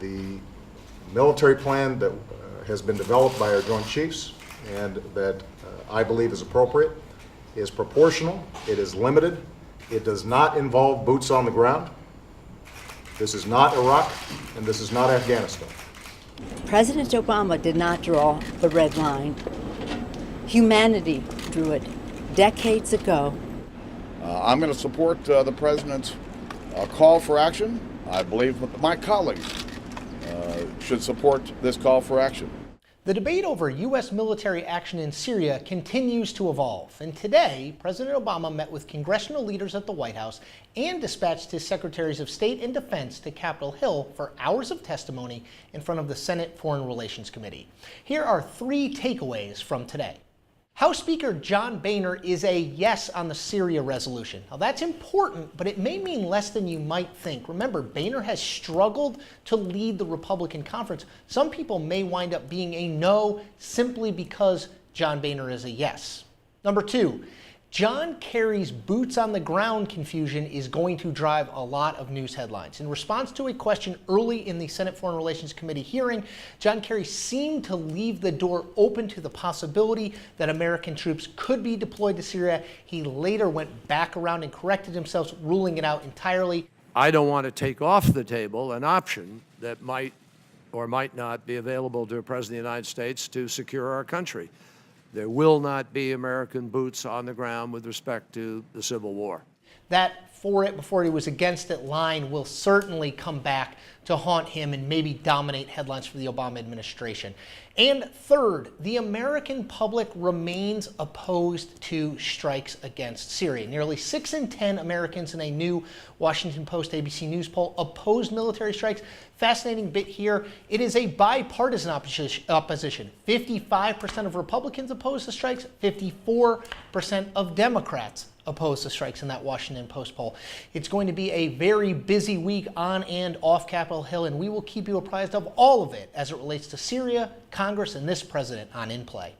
the military plan that has been developed by our Joint Chiefs and that I believe is appropriate is proportional, it is limited, it does not involve boots on the ground. This is not Iraq and this is not Afghanistan. President Obama did not draw the red line. Humanity drew it decades ago. I'm going to support the president's call for action. I believe my colleagues should support this call for action. The debate over U.S. military action in Syria continues to evolve, and today President Obama met with congressional leaders at the White House and dispatched his secretaries of state and defense to Capitol Hill for hours of testimony in front of the Senate Foreign Relations Committee. Here are 3 takeaways from today. House Speaker John Boehner is a yes on the Syria resolution. Now that's important, but it may mean less than you might think. Remember, Boehner has struggled to lead the Republican conference. Some people may wind up being a no simply because John Boehner is a yes. Number 2, John Kerry's boots on the ground confusion is going to drive a lot of news headlines. In response to a question early in the Senate Foreign Relations Committee hearing, John Kerry seemed to leave the door open to the possibility that American troops could be deployed to Syria. He later went back around and corrected himself, ruling it out entirely. I don't want to take off the table an option that might or might not be available to a president of the United States to secure our country. There will not be American boots on the ground with respect to the Civil War. That for it before he was against it line will certainly come back to haunt him and maybe dominate headlines for the Obama administration. And third, the American public remains opposed to strikes against Syria. Nearly 6 in 10 Americans in a new Washington Post ABC News poll oppose military strikes. Fascinating bit here, it is a bipartisan opposition. 55% of Republicans oppose the strikes, 54% of Democrats oppose the strikes in that Washington Post poll. It's going to be a very busy week on and off Capitol Hill, and we will keep you apprised of all of it as it relates to Syria, Congress, and this president on In Play.